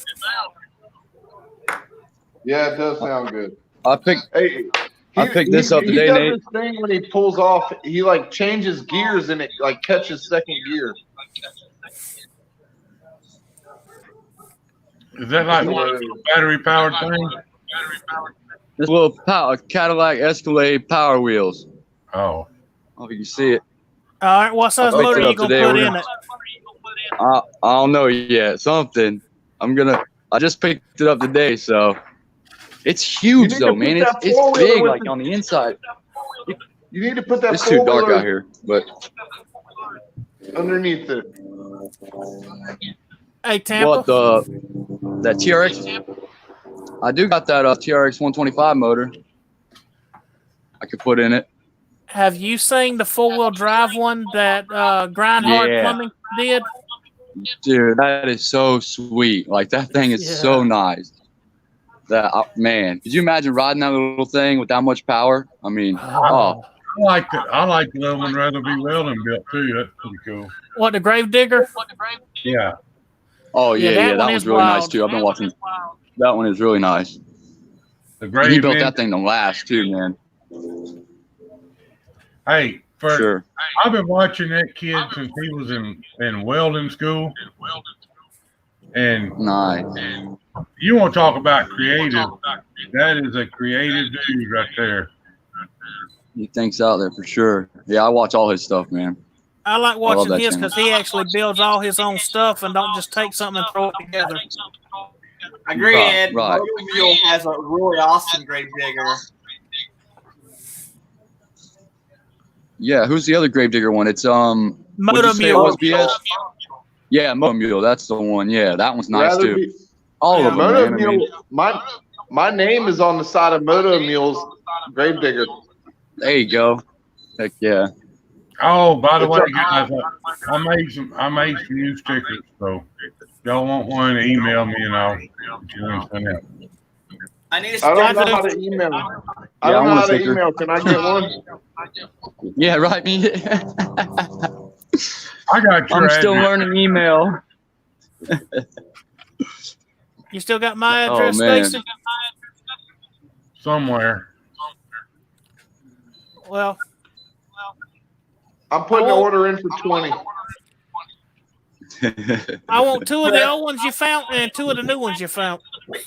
Yeah, it does sound good. I picked Hey, I picked this up today, he does Nate. this thing when he pulls off. He like changes gears and it like catches second gear. Is that like one of those battery powered things? this little Cadillac Escalade Power Wheels. Oh, I don't know if you can see it. All right, what size I picked motor it you up gonna today. put We're in it? I don't know yet. Something. I just picked it up today, so it's You huge need though, to man. put It's that it's four-wheeler big, with like the- on the inside. You need to put that. It's too dark four-wheeler- out here, but underneath it. Hey, Tampa. What that TRX? I do got that TRX 125 motor. I could put in it. Have you seen the 4-wheel drive one that Grindhard Yeah. Plumbing did? Dude, that is so sweet. Like that thing is so nice. That man, could you imagine riding that little thing with that much power? I mean, I like it. I like the little one rather be welding built too. That's pretty cool. What, the Gravedigger? Yeah. Oh Yeah, yeah, that that one one's is really nice wild. too. I've been watching. That one is really nice. The And grave he built men- that thing to last too, man. Hey, Sure. I've been watching that kid since he was in welding school. And Nice. you want to talk about creative? That is a creative dude right there. He thinks out there for sure. Yeah, I watch all his stuff, man. I like love watching that his channel. because he actually builds all his own stuff and don't just take something and throw it together. I agree, Right, Ed. right. Motor Mule has a really awesome Gravedigger. Yeah, who's the other Gravedigger one? It's what'd Motor you say it Mule. was, BS? Yeah, Motor Mule. That's the one. Yeah, that one's nice Rather too. be- All of them, Moto man. I mean, Mule. My name is on the side of Moto Mule's Gravedigger. there you go. Heck yeah. Oh, by the It's way, a- guys, I made some new stickers. So if y'all want one, email me and I'll get you one sent out. I need a I don't sticker. know how to email. I Yeah, don't I know want a how to sticker. email. Can I get one? Yeah, right. Me. I got your I'm still address. learning email. You still got my Oh, address, man. Stacy? Somewhere. Well, I'm putting an order in for 20. I want 2 of the old ones you found and 2 of the new ones you found. That's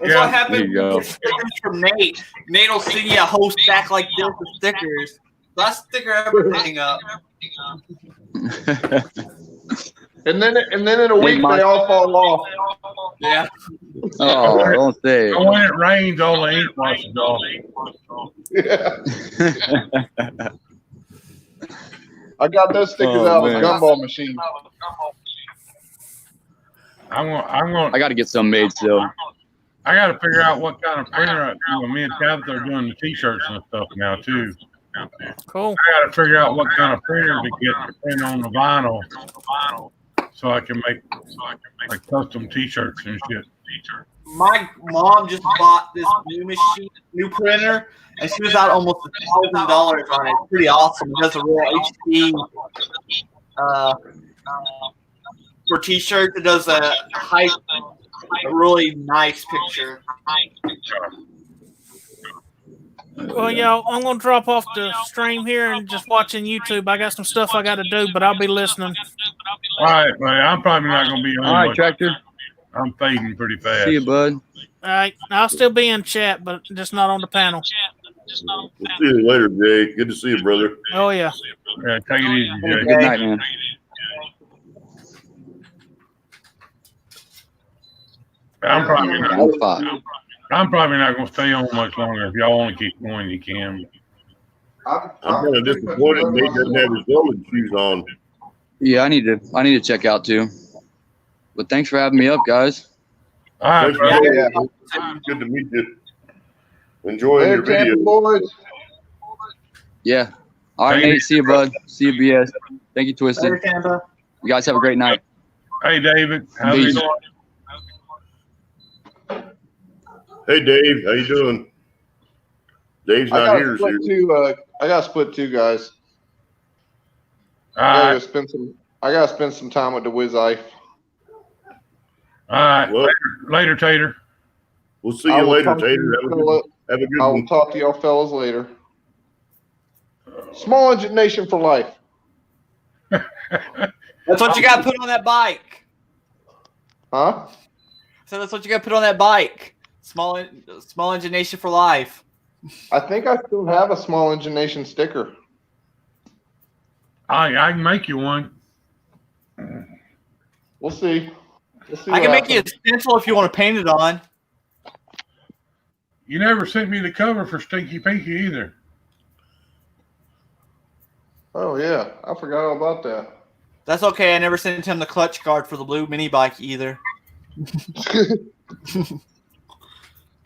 what happens There you go. with stickers from Nate. Nate will send you a whole stack like this of stickers. So I sticker everything up. And then in a week my- they all fall off. Yeah. Oh, don't say And when it rains, all the ink washes off. Yeah. it. I got those stickers Oh, out of man. the gumball machine. I'm gonna. I got to get some made still. I got to figure out what kind of printer. Me and Tabitha are doing the T-shirts and stuff now too. Cool. I got to figure out what kind of printer to get to print on the vinyl, so I can make like custom T-shirts and shit. My mom just bought this new printer, and she was out almost $1,000 on it. It's pretty awesome. It does a real HD for T-shirts. It does a really nice picture. Well, y'all, I'm going to drop off the stream here and just watching YouTube. I got some stuff I got to do, but I'll be listening. All right, buddy. I'm probably not gonna be on. All right, much. Tractor. I'm fading pretty fast. See you, bud. All right. I'll still be in chat, but just not on the panel. We'll see you later, Jay. Good to see you, brother. Oh, yeah. Yeah, take it easy, Jay. Good night, man. I'm probably not. I'm fine. I'm probably not gonna stay on much longer. If y'all want to keep going, you can. I'm kind of disappointed Nate doesn't have his rolling shoes on. Yeah, I need to check out too. But thanks for having me up, guys. All right, Thanks for brother. being here. Good to meet you. Enjoying Hey, your Tampa video. boys. Yeah. All right, Thank you. Nate. See you, bud. See you, BS. Thank you, Twisted. Later, Tampa. You guys have a great night. Hey, David. How's it Peace. going? Hey, Dave. How you doing? Dave's I not got here. to split So two. I got to split two guys. All I right. gotta spend some time with the Wiz Eye. All right. Well, Later, Tater. we'll see I you will later, talk to Tater. you Have a good I will one. talk to y'all fellas later. Small Engine Nation for life. That's what you got to put on that bike. Huh? So that's what you got to put on that bike. Small Engine Nation for life. I think I still have a Small Engine Nation sticker. I can make you one. We'll see. We'll see I what can make you a happens. stencil if you want to paint it on. You never sent me the cover for Stinky Pinky either. Oh yeah, I forgot all about that. That's okay. I never sent him the clutch card for the blue mini bike either.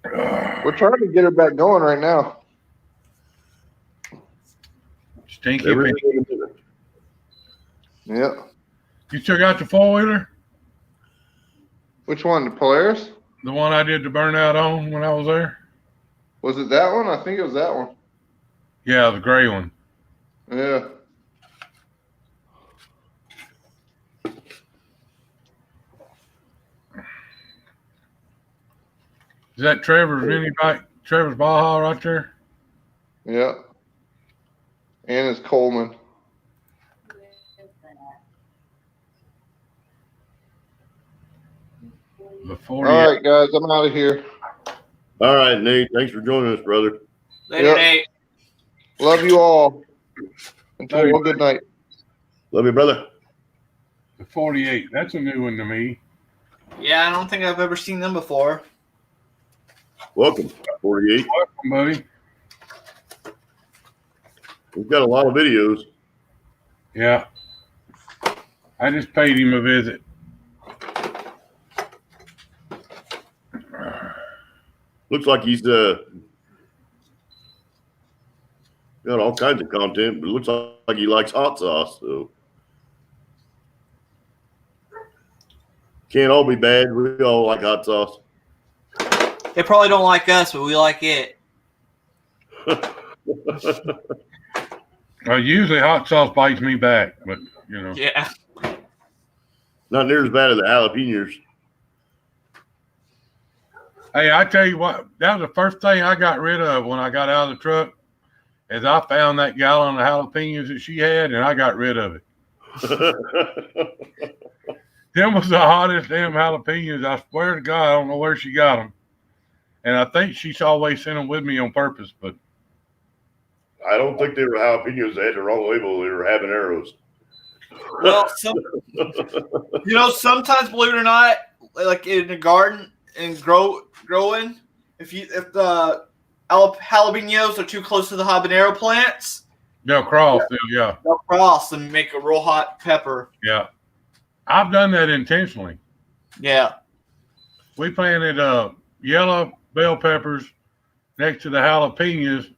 We're trying to get her back going right now. Stinky. Everything. Yep. You still got the 4-wheeler? Which one? The Polaris? The one I did the burnout on when I was there? Was it that one? I think it was that one. Yeah, the gray one. Yeah. Is that Trevor's mini bike? Trevor's Baja right there? Yeah. And it's Coleman. The All 48. right, guys, I'm out of here. All right, Nate. Thanks for joining us, brother. Later, Yep. Nate. Love you all. Until Love you. one good night. Love you, brother. The 48. That's a new one to me. Yeah, I don't think I've ever seen them before. Welcome, 48. Welcome, buddy. We've got a lot of videos. Yeah. I just paid him a visit. Looks like he's got all kinds of content, but it looks like he likes hot sauce. So can't all be bad. We all like hot sauce. They probably don't like us, but we like it. Usually hot sauce bites me back, but, you know. Yeah. Not near as bad as the jalapenos. Hey, I tell you what, that was the first thing I got rid of when I got out of the truck is I found that gallon of jalapenos that she had, and I got rid of it. Them was the hottest damn jalapenos. I swear to God, I don't know where she got them. And I think she's always sent them with me on purpose, but I don't think they were jalapenos. They had the wrong label. They were habaneros. Well, sometimes, believe it or not, like in the garden and growing, if the jalapenos are too close to the habanero plants, they'll cross. Yeah. they'll cross and make a real hot pepper. Yeah. I've done that intentionally. Yeah. We planted yellow bell peppers next to the jalapenos.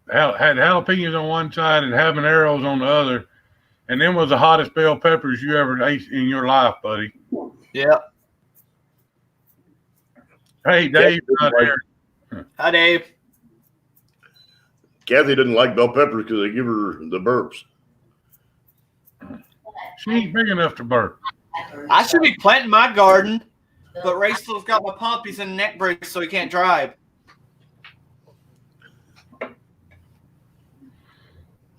Had jalapenos on one side and habaneros on the other. And them was the hottest bell peppers you ever ate in your life, buddy. Yeah. Hey, Dave, not here. Hi, Dave. Kathy doesn't like bell peppers because they give her the burps. She ain't big enough to burp. I should be planting my garden, but Ray still's got my pump. He's in a neck brace, so he can't drive.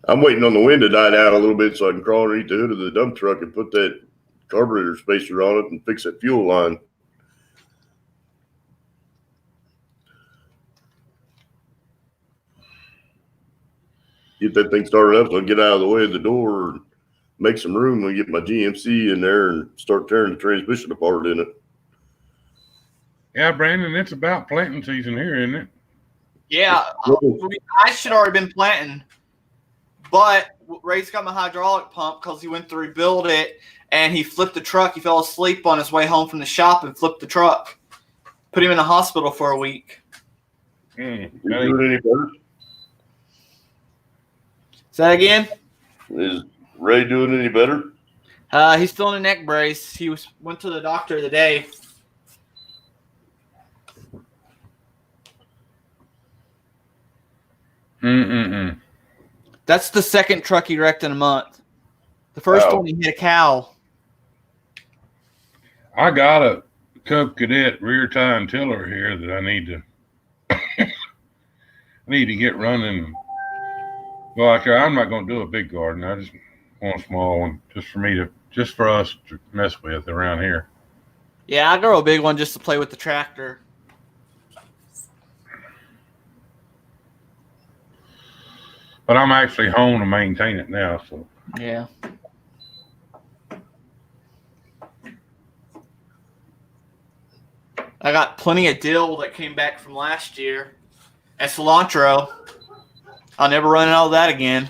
I'm waiting on the wind to die down a little bit so I can crawl underneath the hood of the dump truck and put that carburetor spacer on it and fix that fuel line. Get that thing started up so I can get out of the way of the door and make some room and get my GMC in there and start tearing the transmission apart in it. Yeah, Brandon, it's about planting season here, isn't it? Yeah, I should already been planting, but Ray's got my hydraulic pump because he went to rebuild it and he flipped the truck. He fell asleep on his way home from the shop and flipped the truck. Put him in the hospital for a week. You doing any better? Say that again? Is Ray doing any better? He's still in a neck brace. He went to the doctor today. That's the second truck he wrecked in a month. The first one he hit a cow. I got a Cub Cadet rear tie and tiller here that I need to get running. Well, I'm not going to do a big garden. I just want a small one, just for us to mess with around here. Yeah, I grow a big one just to play with the tractor. But I'm actually home to maintain it now, so. Yeah. I got plenty of dill that came back from last year and cilantro. I'll never run all that again.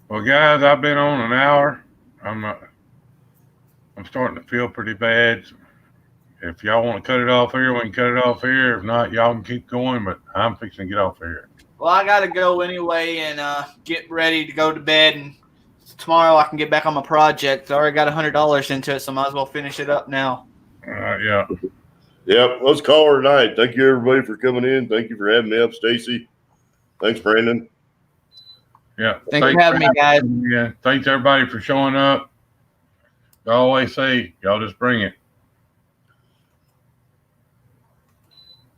Well, guys, I've been on an hour. I'm starting to feel pretty bad. If y'all want to cut it off here, we can cut it off here. If not, y'all can keep going, but I'm fixing to get off here. Well, I got to go anyway and get ready to go to bed. And tomorrow I can get back on my project. I already got $100 into it, so might as well finish it up now. Yeah. Yep, let's call her tonight. Thank you, everybody, for coming in. Thank you for having me up, Stacy. Thanks, Brandon. Yeah. Thanks for having me, guys. Yeah. Thanks, everybody, for showing up. I always say, y'all just bring it.